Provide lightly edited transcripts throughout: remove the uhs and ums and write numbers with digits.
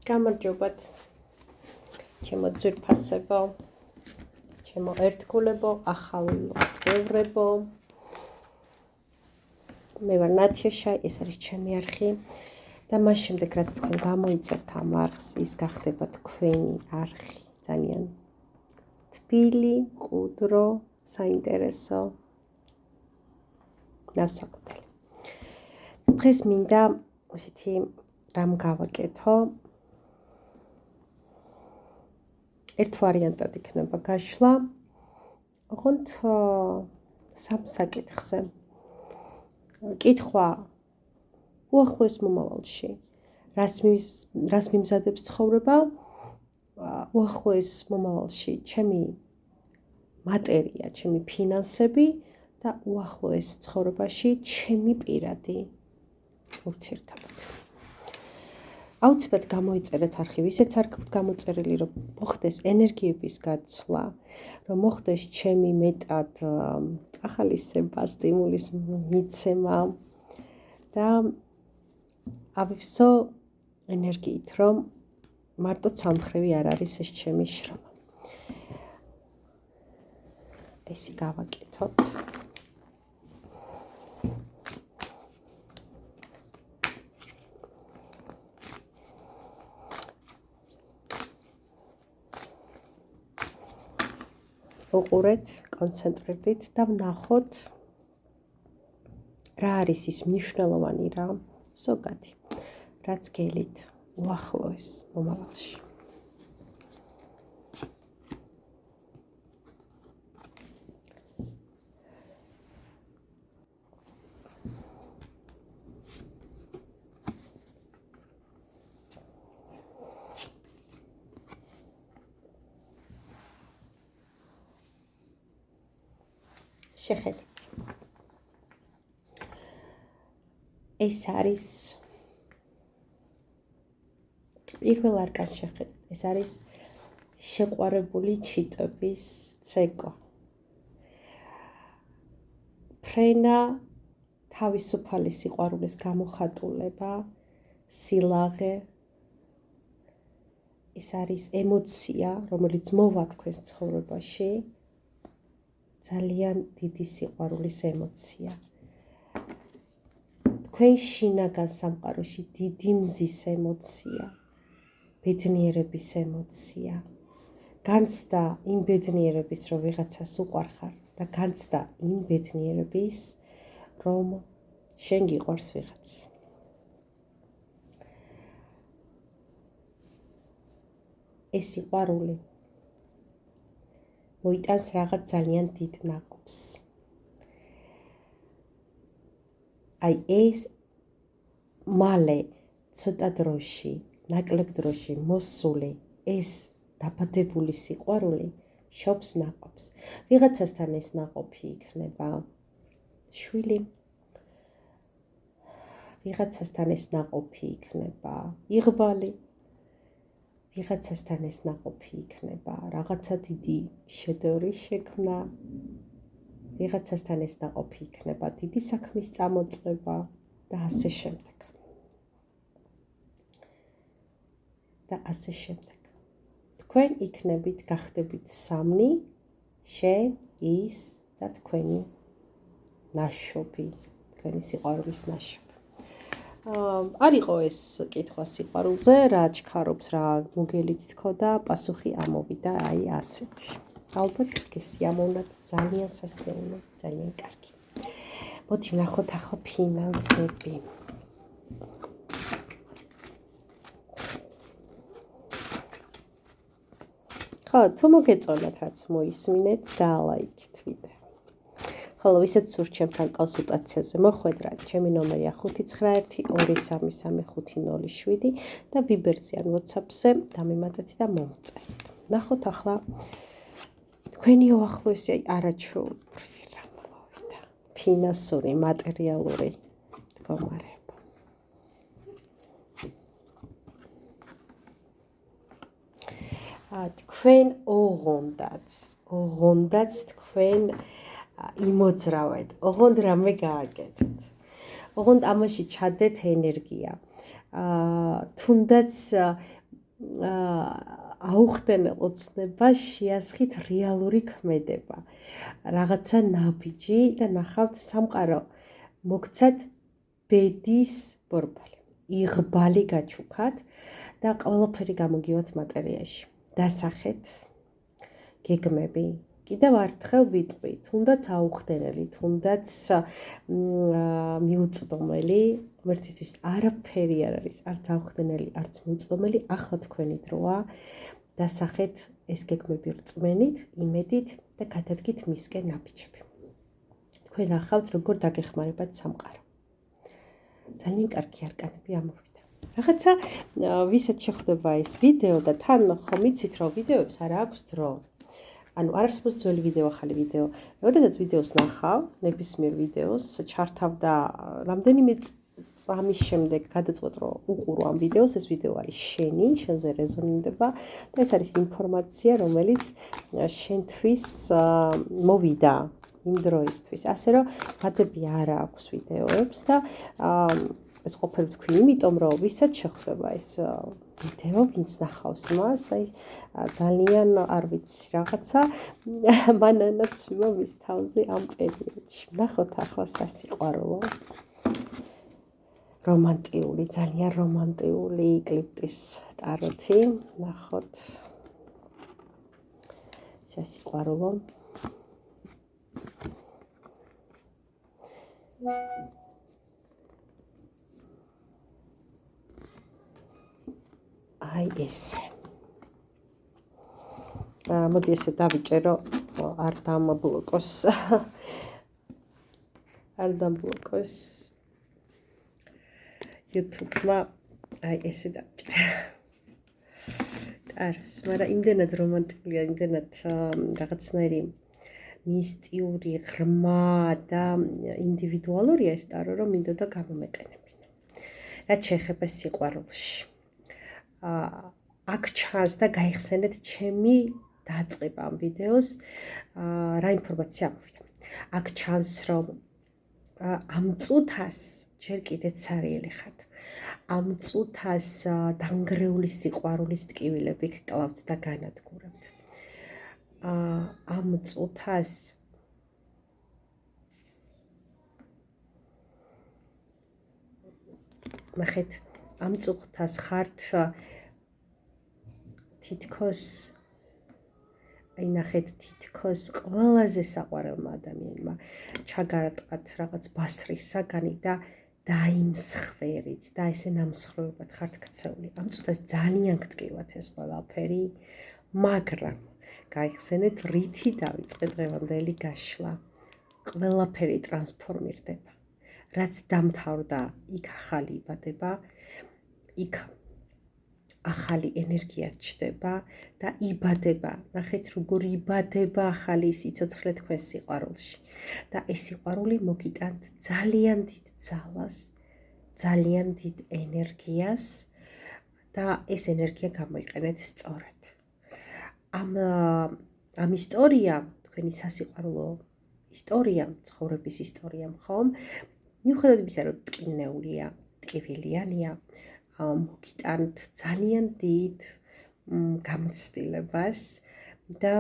გამარჯობათ, ჩემო ძვირფასებო, ჩემო ერთგულებო, ახალ წევრებო. მე ვარ ნათიაშა, ეს არის ჩემი არხი და მას შემდეგ რაც თქვენ გამოიწერთ ამ არხს, ის გახდება თქვენი არხი. ძალიან თბილი, მყუდრო, საინტერესო, ნავსაყუდელი. დღეს მინდა ესეთი რამ გავაკეთო. ერთ ვარიანტად იქნება გაშლა, ოღონდ სამ საკითხზე. კითხვა უახლოეს მომავალში, რას მიმზადებს ცხოვრება, უახლოეს მომავალში ჩემი მატერია, ჩემი ფინანსები და უახლოეს ცხოვრებაში ჩემი პირადი ურთიერთობები. აუცილებლად გამოიწერეთ არხი, ვისაც არ გაქვთ გამოწერილი, რომ მოხდეს ენერგიების გაცვლა, რომ მოხდეს ჩემი მეტად ახალისება, სტიმულის მიცემა და ავიფსო ენერგიით, რომ მარტო სამხრივი არ არის ეს ჩემი შრომა. ესი გავაკეთოთ. უყურეთ, კონცენტრირდით და ვნახოთ რა არის ის მნიშვნელოვანი რამ, ზოგადი, რაც გელით უახლოეს მომავალში. შეხედეთ. ეს არის პირველ არკანს შეხედეთ. ეს არის შეყვარებული ჩიტების ცეკვა. ფრენა, თავისუფალი სიყვარულის გამოხატულება, სილაღე. ეს არის ემოცია, რომელიც მოვა თქვენს ცხოვრებაში. ძალიან დიდი სიყვარულის ემოცია. თქვენ შინაგან სამყაროში დიდი მზის ემოცია, ბედნიერების ემოცია, განცდა იმ ბედნიერების, რომ ვიღაცას უყვარხარ და განცდა იმ ბედნიერების, რომ შენ გიყვარს ვიღაც. ეს სიყვარული მოიტანს რაღაც ძალიან დიდ ნაყოფს. აი ეს მალე ცოტა დროში, ნაკლებ დროში მოსული ეს დაბადებული სიყვარული შობს ნაყოფს. ვიღაცასთან ეს ნაყოფი იქნება შვილი, ვიღაცასთან ეს ნაყოფი იქნება იღბალი, ვიღაცასთან ეს ნაყოფი იქნება რაღაცა დიდი შედევრის შექმნა, ვიღაცასთან ეს ნაყოფი იქნება დიდი საქმის წამოწყება და ასე შემდეგ. და ასე შემდეგ. თქვენ იქნებით, გახდებით სამნი, შენ, ის და თქვენი ნაშობი, თქვენი სიყვარულის ნაშობი. არ იყო ეს კითხვა სიყვარულზე, რა ჩქარობს, რა მოგელით თქო და პასუხი ამოვიდა აი ასეთი. ალბათ გესიამოვნათ, ძალიან სასწაული, ძალიან კარგი. მოდი ვნახოთ ახლა ფინანსები. ხო, თუ მოგეწონათ რაც მოისმინეთ, დალაიქით ვიდეო. ხოლო ვისაც სურთ ჩემთან კონსულტაციაზე მოხვედრათ, ჩემი ნომერია 591233507 და ვიბერზე ან WhatsApp-ზე დამემატეთ და მომწერეთ. ნახოთ ახლა თქვენი უახლოესი არაჩვეულებრივი რამ მოვიდა. ფინანსური, მატერიალური მდგომარეობა. თქვენ ოღონდაც თქვენ იმოძრავეთ, ოღონდ რამე გააკეთეთ. ოღონდ ამაში ჩადეთ ენერგია. თუნდაც აუხდენელ ოცნება შეასხით რეალური ქმედება. რაღაცა ნაბიჯი და ნახავთ სამყარო მოგცათ ბედის ბორბალი. იღბალი გაჩუქათ და ყველაფერი გამოგივათ მატერიაში. დასახეთ გეგმები. კიდევ ერთხელ ვიტყვი, თუნდაც აუხდენელი, თუნდაც მიუწვდომელი, ღმერთისთვის არაფერი არ არის, არც აუხდენელი, არც მიუწვდომელი, ახლა თქვენი დროა. დასახეთ ეს გეგმები რწმენით, იმედით და გადადგით მისკენ ნაბიჯები. თქვენ ახავთ როგორ დაგეხმარებათ სამყარო. ძალიან კარგი არკანები ამოვიდა. რაღაცა ვისაც შეხვდება ეს ვიდეო და თან ხომ იცით რომ ვიდეოებს არ აქვს დრო. ანუ არ არსებობს ძველი ვიდეო, ახალი ვიდეო. როდესაც ვიდეოს ნახავ, ნებისმიერ ვიდეოს ჩართავ და რამდენიმე წამის შემდეგ გადაწყვეტ რომ უყურო ამ ვიდეოს, ეს ვიდეო არის შენი, შენზე რეზონირდება და ეს არის ინფორმაცია, რომელიც შენთვის მოვიდა იმ დროისთვის. ასე რომ ვადები არ აქვს ვიდეოებს და ეს ყოფილი თქვი, იმიტომ რომ ვისაც შეხვდება ეს ვიდეო, ვინც ნახავს მას, აი ძალიან არ ვიცი რაღაცა მანანაცვიმა მის თავზე ამ პერიოდში. ნახოთ ახლა სასიყვარულო. რომანტიული, ძალიან რომანტიული ეკლიპტის ტაროთი. ნახოთ სასიყვარულო. აი ესე. მოდი ესე დავიჭერო, არ დამბლოკოს. არ დამბლოკოს. YouTube-მა აი ესე დავიჭერე. ტაროს, მაგრამ იმდენად რომანტიკულია, იმდენად რაღაცნაირი მისტიური, ღრმა და ინდივიდუალურია ეს ტარო, რომ მინდოდა გამომეყენებინა. რაც შეეხება სიყვარულში. აქ ჩანს და გაიხსენეთ ჩემი დაწყება ამ ვიდეოს, რა ინფორმაცია მოვიდა. აქ ჩანს, რომ ამ წუთას ჯერ კიდე ცარიელი ხართ. ამ წუთას დანგრეული სიყვარულის ტკივილები გკლავთ და განადგურებთ. ამ წუთას ნახეთ, ამ წუთას ხართ თითქოს აი ნახეთ თითქოს ყველაზე საყვარელმა ადამიანმა ჩაგარტყათ რაღაც ბასრის საგანი და დაიმსხვერით და ესე ნამსხვრევებად ხართ ქცეული. ამ წუთას ძალიან გტკივათ ეს ყველაფერი, მაგრამ გაიხსენეთ რითი დავიწყე დღევანდელი გაშლა. ყველაფერი ტრანსფორმირდება. რაც დამთავრდა, იქ ახალი იბადება, იქ ახალი ენერგია ჩდება და იბადება. ნახეთ როგორ იბადება ახალი სიცოცხლე თქვენს სიყვარულში. და ეს სიყვარული მოგიტანთ ძალიან დიდ ძალას, ძალიან დიდ ენერგიას და ეს ენერგია გამოიყენეთ სწორად. ამ ისტორიამ, თქვენი სასიყვარულო ისტორიამ, ცხოვრების ისტორიამ ხომ, მიუხედავად იმისა, რომ ტკივნეულია, ტკივილიანია, მოგიტანთ ძალიან დიდ გამოცდილებას და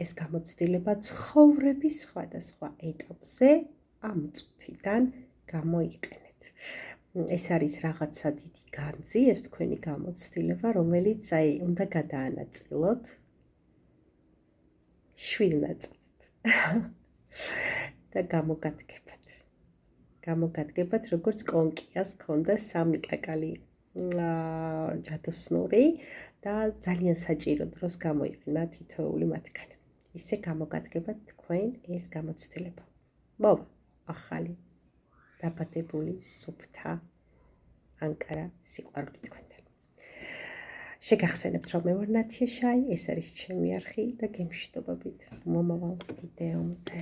ეს გამოცდილება ცხოვრების სხვადასხვა ეტაპზე ამ წუთიდან გამოიყენეთ. ეს არის რაღაცა დიდი განძი, ეს თქვენი გამოცდილება, რომელიც აი უნდა გადაანაწილოთ 7 ნაწილად და გამოგადგებათ, როგორც კონკიას ქონდა 3 კაკალი ჯადოსნური და ძალიან საჭირო დროს გამოიყენა თითოეული მათგანი. ისე გამოგადგებათ თქვენ ეს გამოცდილება. მოვა ახალი დაბადებული სუფთა ანკარა სიყვარული თქვენთან. შეგახსენებთ, რომ მე ვარ ნათია შაი, ეს არის ჩემი არხი და გემშვიდობებით მომავალ ვიდეომდე.